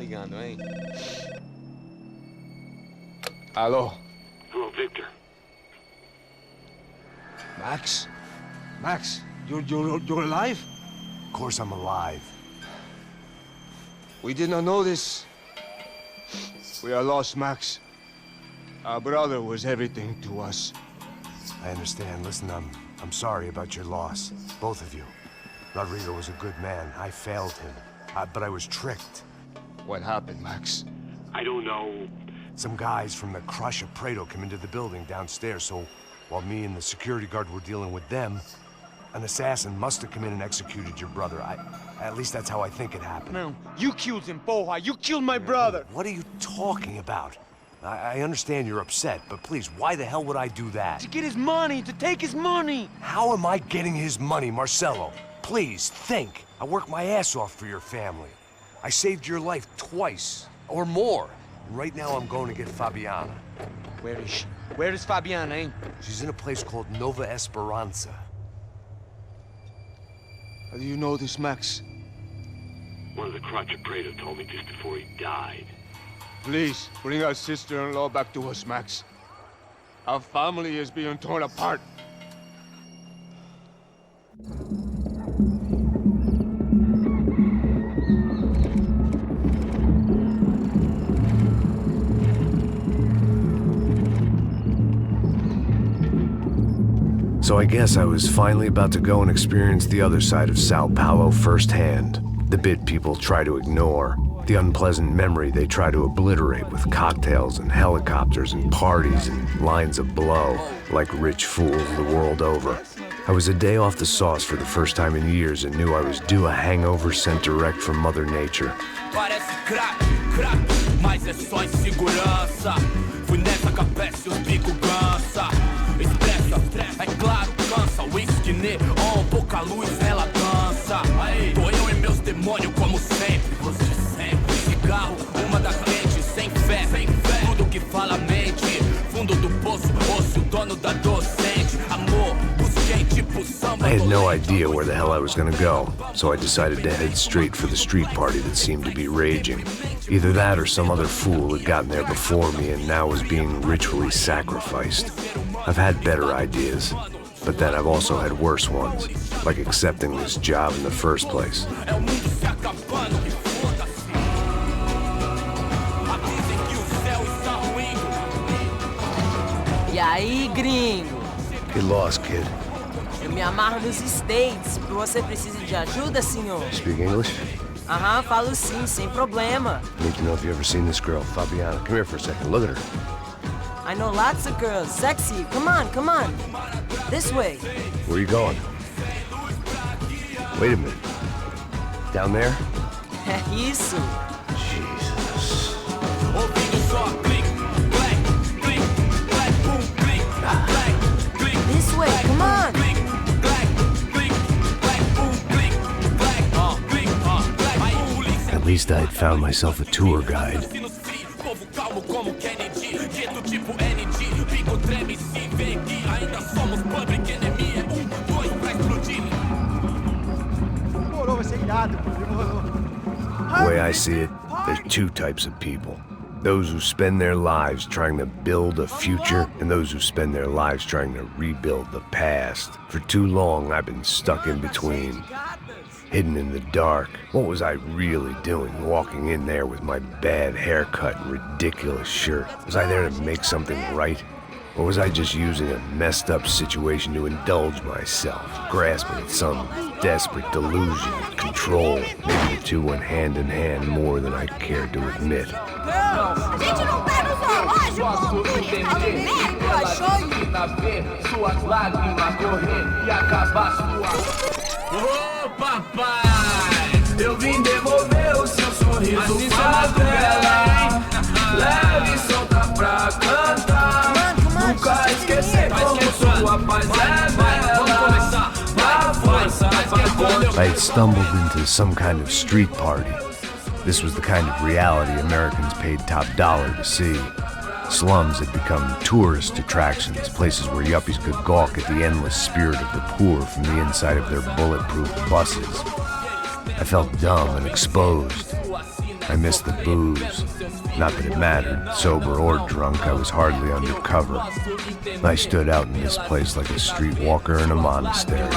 ligando, hein? Alô? Hello, Victor. Max? Max, you're alive? Of course I'm alive. We did not know this. We are lost, Max. Our brother was everything to us. I understand. Listen, I'm sorry about your loss. Both of you. Rodrigo was a good man. I failed him. But I was tricked. What happened, Max? I don't know. Some guys from the Crush of Prado came into the building downstairs, so while me and the security guard were dealing with them, an assassin must have come in and executed your brother. At least that's how I think it happened. No, you killed him, Porra. You killed my brother. What are you talking about? I understand you're upset, but please, why the hell would I do that? To get his money, to take his money. How am I getting his money, Marcelo? Please, think. I worked my ass off for your family. I saved your life twice, or more. And right now I'm going to get Fabiana. Where is she? Where is Fabiana, eh? She's in a place called Nova Esperanza. How do you know this, Max? One of the Crotch of Prado told me just before he died. Please, bring our sister-in-law back to us, Max. Our family is being torn apart. So I guess I was finally about to go and experience the other side of Sao Paulo firsthand. The bit people try to ignore. The unpleasant memory they try to obliterate with cocktails and helicopters and parties and lines of blow, like rich fools the world over. I was a day off the sauce for the first time in years and knew I was due a hangover sent direct from Mother Nature. Parece crack, mas é só insegurança. Fui nessa capeste, os bico cansa. Estressa, é claro, cansa. Whisky, neon, pouca luz, ela dança. Tô eu e meus demônios como sempre. Você sempre. Cigarro, uma da frente, sem fé. Tudo que fala mente. Fundo do poço, osso, dono da docente. Amor, busquei tipo samba. I had no idea where the hell I was gonna go, so I decided to head straight for the street party that seemed to be raging. Either that or some other fool had gotten there before me and now was being ritually sacrificed. I've had better ideas, but then I've also had worse ones, like accepting this job in the first place. E aí, gringo? Get lost, kid. Eu me amarro nos States. Você precisa de ajuda, senhor? Speak English? Aham, falo sim, sem problema. I need to know if you've ever seen this girl, Fabiana. Come here for a second. Look at her. I know lots of girls. Sexy. Come on, come on. This way. Where are you going? Wait a minute. Down there? É isso. Jesus. This way, come on. At least I had found myself a tour guide. The way I see it, there's two types of people. Those who spend their lives trying to build a future, and those who spend their lives trying to rebuild the past. For too long, I've been stuck in between. Hidden in the dark. What was I really doing walking in there with my bad haircut and ridiculous shirt? Was I there to make something right? Or was I just using a messed up situation to indulge myself, grasping at some desperate delusion of control? Maybe the two went hand in hand more than I cared to admit. Gente, não tá no zoológico! Suas lágrimas correr e acabar sua... Ô papai, eu vim devolver o seu sorriso favela. Leve e solta pra cantar. Nunca esquecer como sua paz é bela. Dá força pra... I had stumbled into some kind of street party. This was the kind of reality Americans paid top dollar to see. Slums had become tourist attractions, places where yuppies could gawk at the endless spirit of the poor from the inside of their bulletproof buses. I felt dumb and exposed. I missed the booze. Not that it mattered, sober or drunk, I was hardly undercover. I stood out in this place like a streetwalker in a monastery.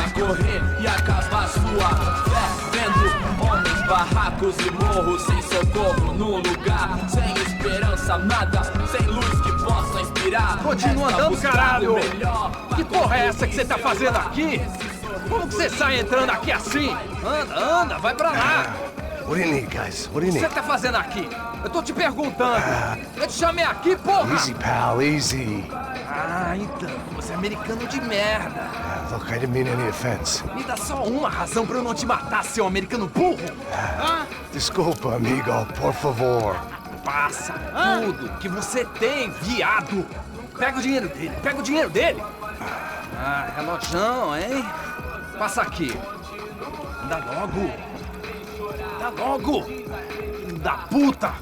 Barracos e morros sem socorro num lugar sem esperança, nada, sem luz que possa inspirar. Continua andando, caralho! Que porra é essa que você tá fazendo aqui? Como que você sai entrando aqui assim? Anda, vai pra lá! What do you need, guys? What do you O que need? você tá fazendo aqui? Eu tô te perguntando. Eu te chamei aqui, porra! Easy, pal, easy. Ah, então, você é americano de merda. Look, I didn't mean any offense. Me dá só uma razão pra eu não te matar, seu americano burro. Desculpa, amigo, por favor. Passa tudo que você tem, viado. Pega o dinheiro dele, Ah, relojão, hein? Passa aqui. Dá logo. Filho da puta.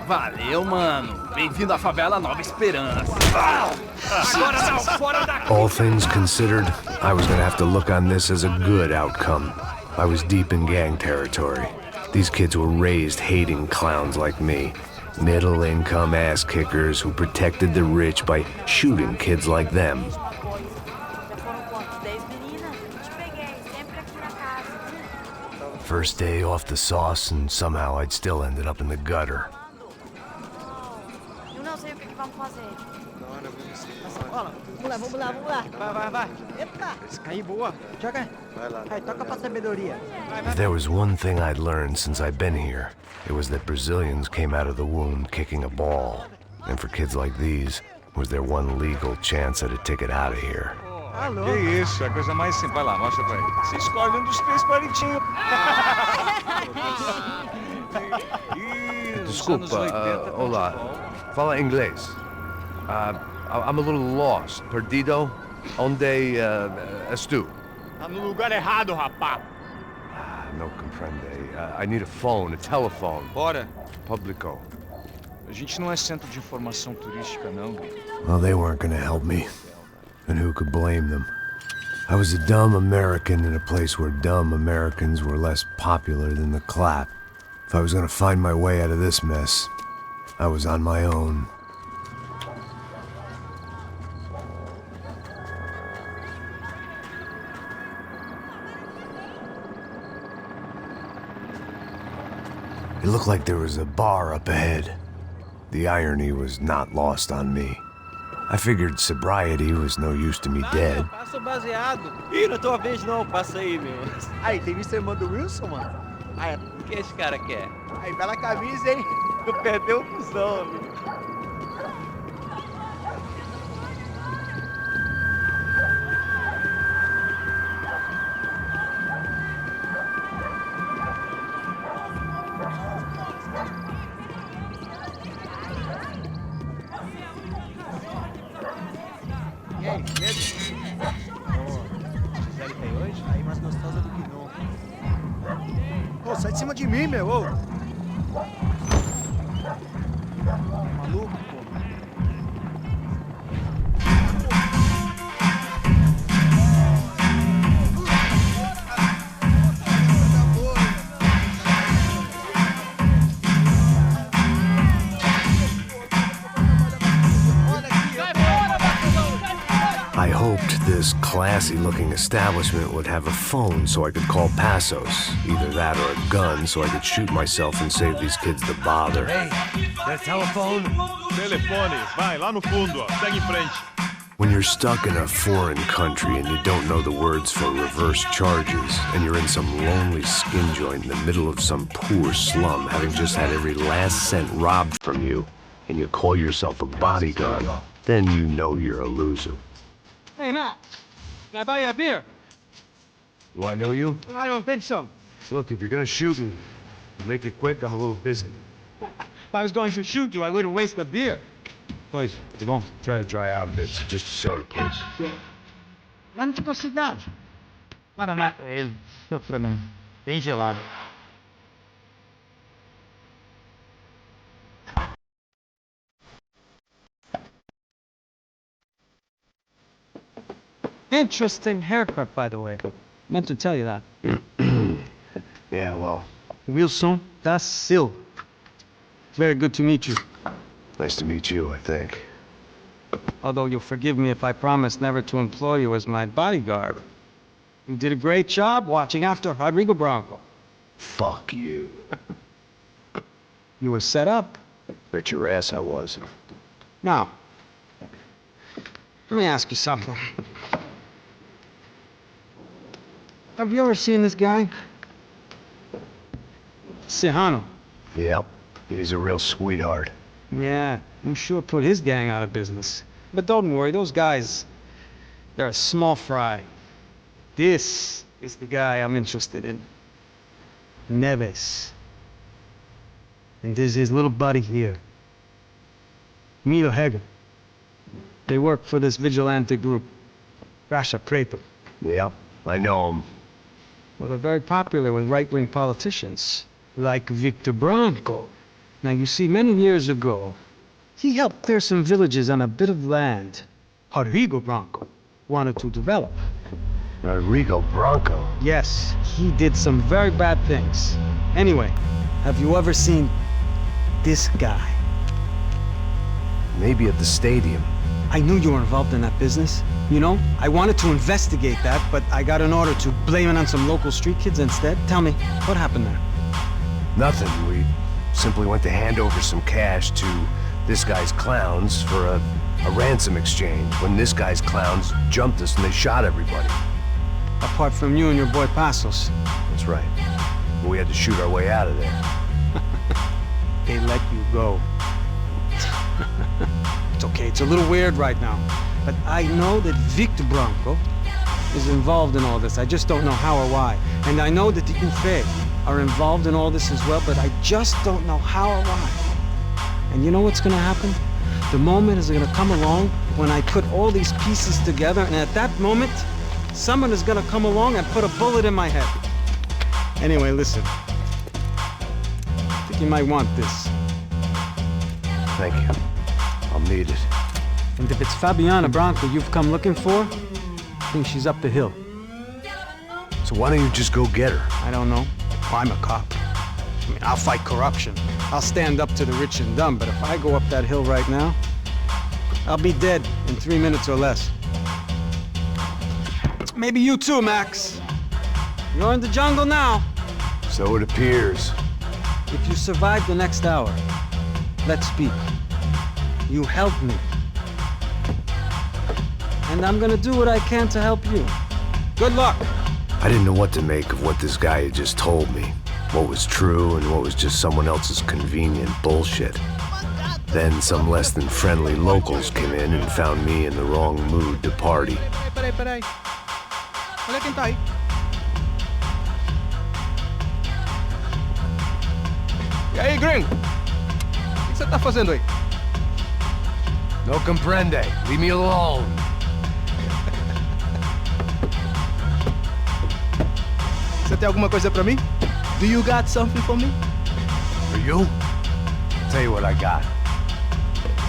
Valeu, mano. Bem-vindo à favela Nova Esperança. Agora não, fora daqui. All things considered, I was gonna have to look on this as a good outcome. I was deep in gang territory. These kids were raised hating clowns like me. Middle-income ass-kickers who protected the rich by shooting kids like them. First day off the sauce, and somehow I'd still ended up in the gutter. Eu não sei o que vamos fazer. Vamos lá. Vai. Epa! Aí, boa. Joga aí. Vai lá. Aí, toca pra sabedoria. If there was one thing I'd learned since I'd been here, it was that Brazilians came out of the womb kicking a ball. And for kids like these, was their one legal chance at a ticket out of here. Alô? Que isso, é a coisa mais simples. Vai lá, mostra pra ele. Você escolhe um dos três palitinhos. Desculpa, olá. Fala inglês. I'm a little lost. Perdido? Onde estou? Tá no lugar errado, rapá. No comprende. I need a phone, a telephone. Bora. Publico. A gente não é centro de informação turística, não. Well, they weren't gonna help me. And who could blame them? I was a dumb American in a place where dumb Americans were less popular than the clap. If I was gonna find my way out of this mess, I was on my own. It looked like there was a bar up ahead. The irony was not lost on me. I figured sobriety was no use to me dead. Passa o baseado. Ih, não é tua vez não, passa aí, meu. Aí, tem visto a irmã do Wilson, mano? Aí, o que esse cara quer? Aí, bela camisa, hein? Tu perdeu o cuzão, amigo. E aí, medo? Gisele tem hoje? Aí mais gostosa do que nunca. Ô, sai de cima de mim, meu! Ô. Maluco, pô. I hoped this classy-looking establishment would have a phone so I could call Passos. Either that or a gun so I could shoot myself and save these kids the bother. Hey, that telephone? Telefone, vai, lá no fundo, ó. Segue em frente. When you're stuck in a foreign country and you don't know the words for reverse charges, and you're in some lonely skin joint in the middle of some poor slum, having just had every last cent robbed from you, and you call yourself a bodyguard, then you know you're a loser. Hey, Matt. Can I buy you a beer? Do I know you? I don't think so. Look, if you're gonna shoot and make it quick, I'm a little busy. If I was going to shoot you, I wouldn't waste the beer. Please, come on. Try to dry out a bit. Just a soda, please. Why don't you go sit down? Para, Matt. Ele, pra mim. Bem gelado. Interesting haircut, by the way. Meant to tell you that. Yeah, well, Wilson da Silva. Very good to meet you. Nice to meet you, I think. Although you'll forgive me if I promise never to employ you as my bodyguard. You did a great job watching after Rodrigo Bronco. Fuck you. You were set up. Bet your ass I was. Now, let me ask you something. Have you ever seen this guy? Sihano. Yep. He's a real sweetheart. Yeah, you sure put his gang out of business. But don't worry, those guys, they're a small fry. This is the guy I'm interested in. Neves. And there's his little buddy here. Milo Hagen. They work for this vigilante group. Rasha Preto. Yep. I know him. Well, they're very popular with right-wing politicians, like Victor Bronco. Now, you see, many years ago, he helped clear some villages on a bit of land Rodrigo Bronco wanted to develop. Rodrigo Bronco? Yes, he did some very bad things. Anyway, have you ever seen this guy? Maybe at the stadium. I knew you were involved in that business. You know, I wanted to investigate that, but I got an order to blame it on some local street kids instead. Tell me, what happened there? Nothing. We simply went to hand over some cash to this guy's clowns for a ransom exchange when this guy's clowns jumped us and they shot everybody. Apart from you and your boy Passos. That's right. But we had to shoot our way out of there. They let you go. It's okay, it's a little weird right now. But I know that Victor Bronco is involved in all this. I just don't know how or why. And I know that the Ufe are involved in all this as well, but I just don't know how or why. And you know what's gonna happen? The moment is gonna come along when I put all these pieces together, and at that moment, someone is gonna come along and put a bullet in my head. Anyway, listen. I think you might want this. Thank you. I'll need it. And if it's Fabiana Bronco you've come looking for, I think she's up the hill. So why don't you just go get her? I don't know. I'm a cop. I mean, I'll fight corruption. I'll stand up to the rich and dumb, but if I go up that hill right now, I'll be dead in 3 minutes or less. Maybe you too, Max. You're in the jungle now. So it appears. If you survive the next hour, let's speak. You help me. And I'm gonna do what I can to help you. Good luck. I didn't know what to make of what this guy had just told me. What was true and what was just someone else's convenient bullshit. Then some less than friendly locals came in and found me in the wrong mood to party. Peraí. Olha quem tá aí. E aí, gringo? O que você tá fazendo aí? No comprende. Leave me alone. Você tem alguma coisa pra mim? Do you got something for me? For you? Tell you what I got.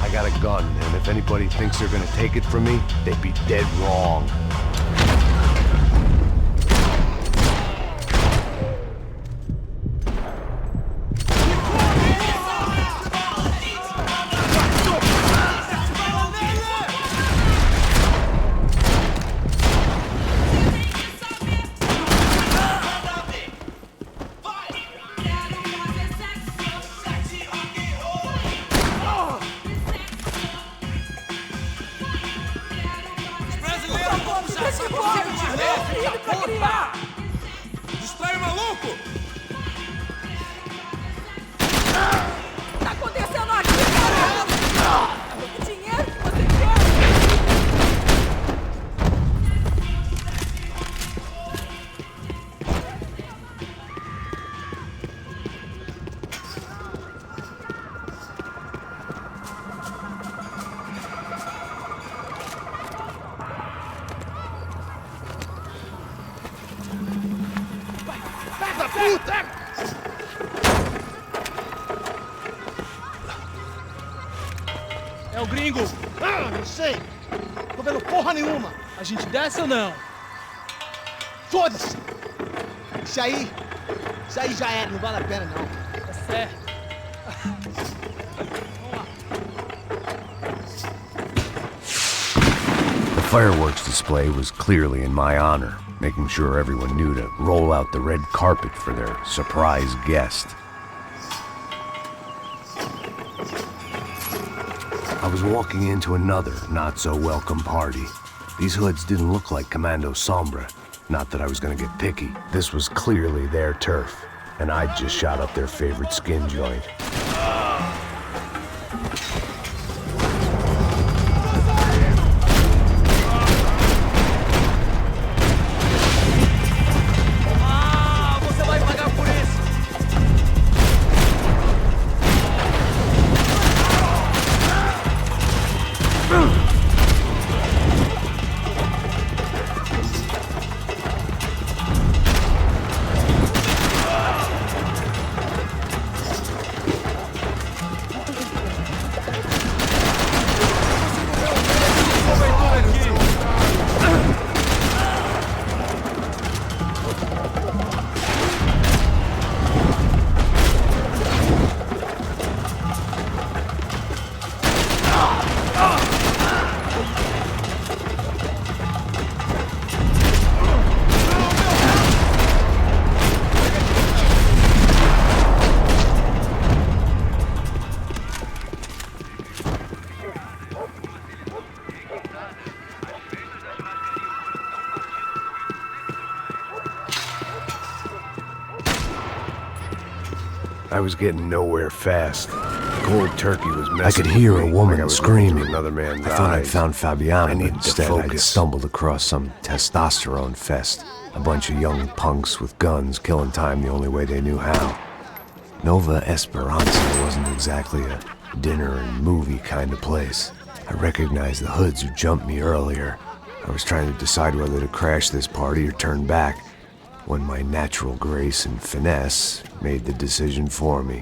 I got a gun, and if anybody thinks they're gonna take it from me, they'd be dead wrong. Distrai o maluco! Tá acontecendo aqui, caramba? O dinheiro que você quer? É o gringo. Ah, não sei. Tô vendo porra nenhuma. A gente desce ou não? Foda-se. Isso aí já era. Não vale a pena, não. Tá certo. fireworks display was clearly in my honor, making sure everyone knew to roll out the red carpet for their surprise guest. I was walking into another not-so-welcome party. These hoods didn't look like Commando Sombra. Not that I was gonna get picky. This was clearly their turf, and I'd just shot up their favorite skin joint. I was getting nowhere fast. Cold turkey was messing. I could hear a woman screaming. Another man's I thought I'd found Fabiana, but instead I just stumbled across some testosterone fest. A bunch of young punks with guns killing time the only way they knew how. Nova Esperanza wasn't exactly a dinner and movie kind of place. I recognized the hoods who jumped me earlier. I was trying to decide whether to crash this party or turn back, when my natural grace and finesse made the decision for me.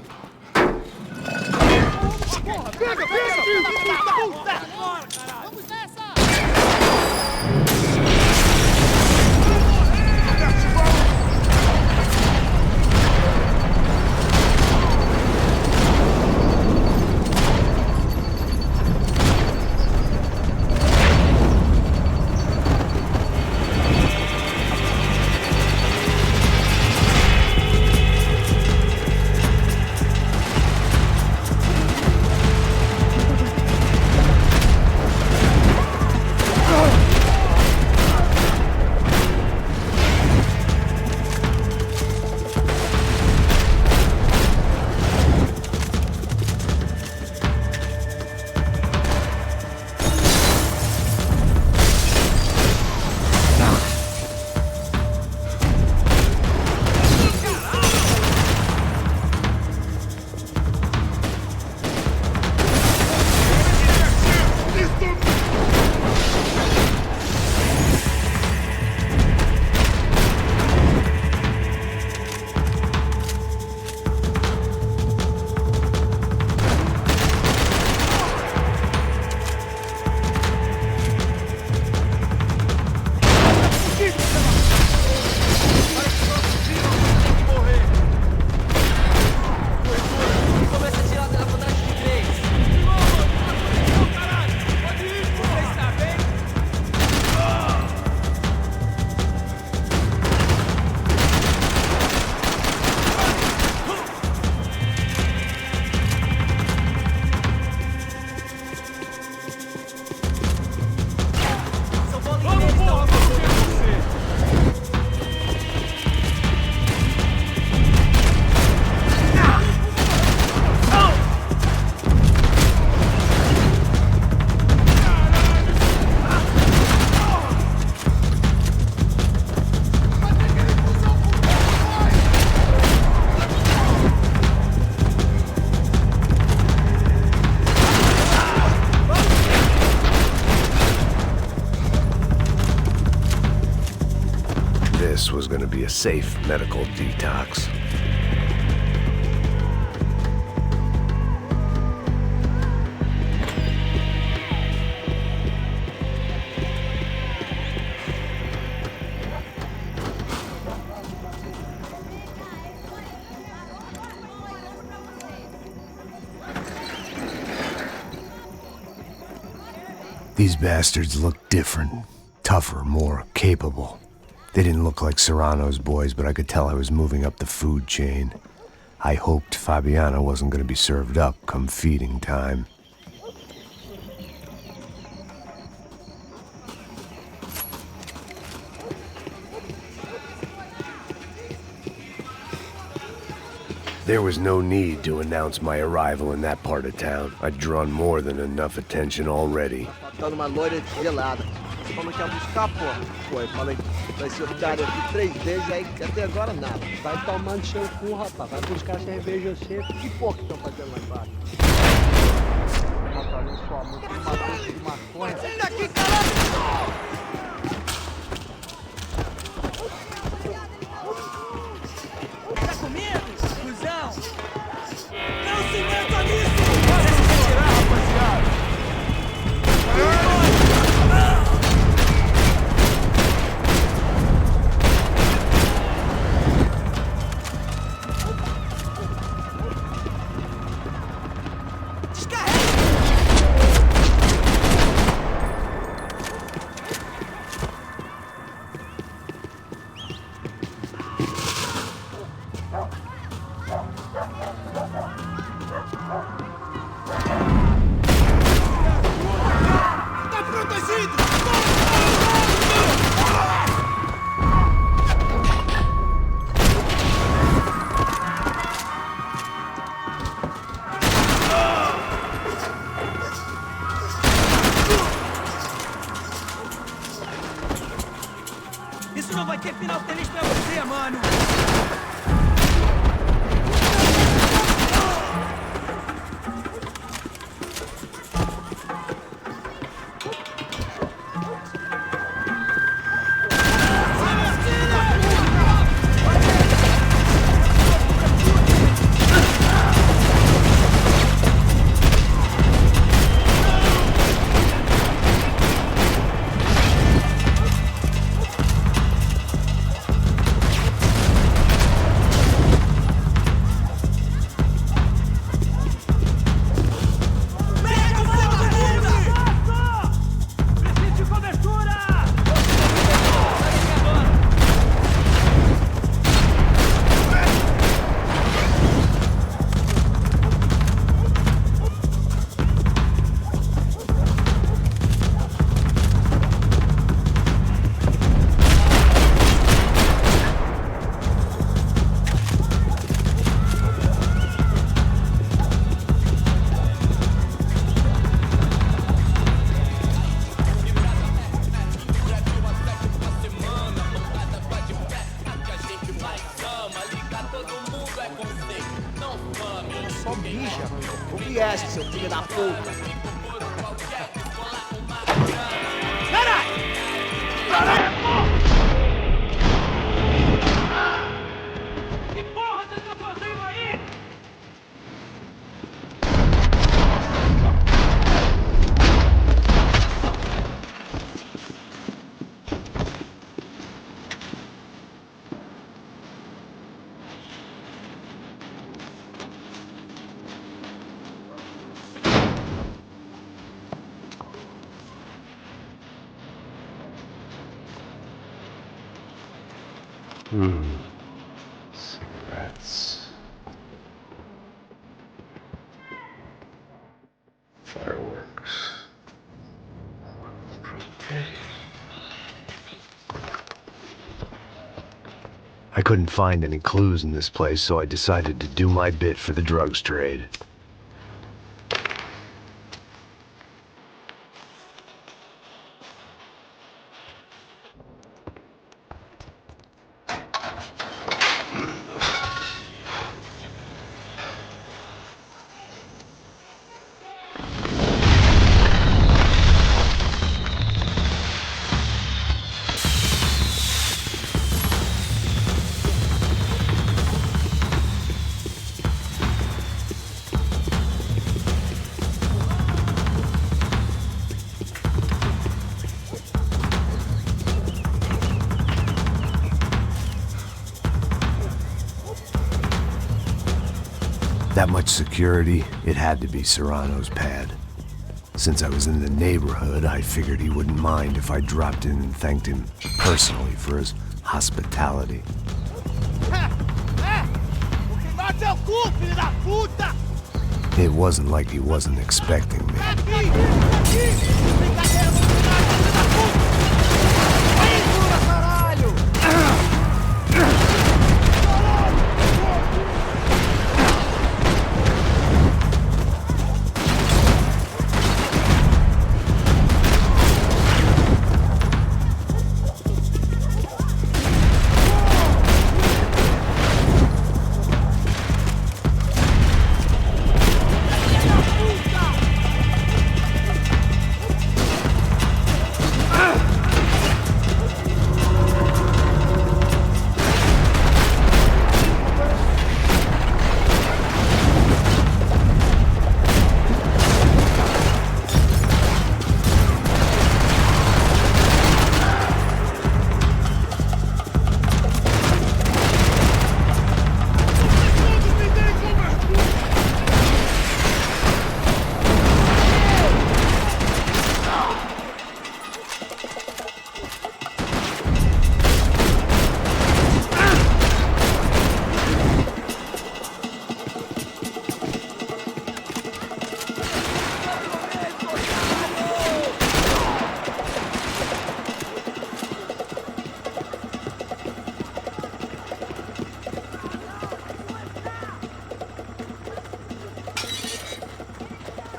This was going to be a safe medical detox. These bastards looked different. Tougher, more capable. They didn't look like Serrano's boys, but I could tell I was moving up the food chain. I hoped Fabiana wasn't going to be served up come feeding time. There was no need to announce my arrival in that part of town. I'd drawn more than enough attention already. Faltando uma loira gelada. Você falou que ia buscar, pô? Pô, eu falei, vai ser otário aqui 3 vezes, aí até agora nada. Vai tomando seu cu, rapaz. Vai buscar cerveja sempre. Que porra que estão fazendo lá embaixo? Mataram sua mãe, tem uma bolsa de maconha. Sai daqui, caralho! Tá com medo, cuzão? Não se meta nisso! Deixa eu tirar, rapaziada! Isso não vai ter final feliz pra você, mano! Só mija, o viés, seu filho da puta. Que porra você tá fazendo aí? Cigarettes. Fireworks. I couldn't find any clues in this place, so I decided to do my bit for the drugs trade. That much security, it had to be Serrano's pad. Since I was in the neighborhood, I figured he wouldn't mind if I dropped in and thanked him personally for his hospitality. It wasn't like he wasn't expecting me.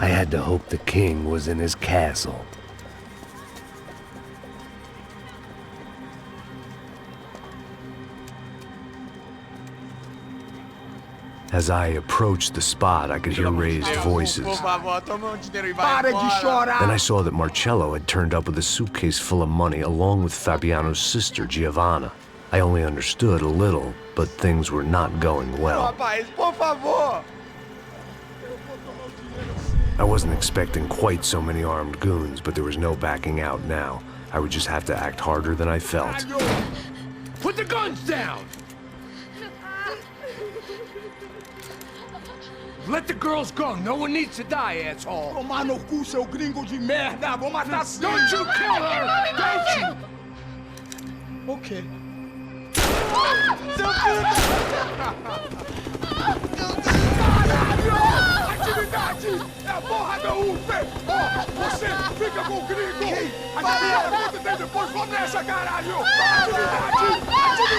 I had to hope the king was in his castle. As I approached the spot, I could hear raised voices. Then I saw that Marcello had turned up with a suitcase full of money along with Fabiano's sister, Giovanna. I only understood a little, but things were not going well. I wasn't expecting quite so many armed goons, but there was no backing out now. I would just have to act harder than I felt. Put the guns down! Let the girls go. No one needs to die, asshole. Tomar no cu, seu gringo de merda! Vou matar sim! Don't you kill her! Don't you! Ok. Caralho! Atividade! É a porra da UF! Ó, você fica com o gringo! A galera conta tem depois, vamos nessa, caralho! Atividade! Atividade!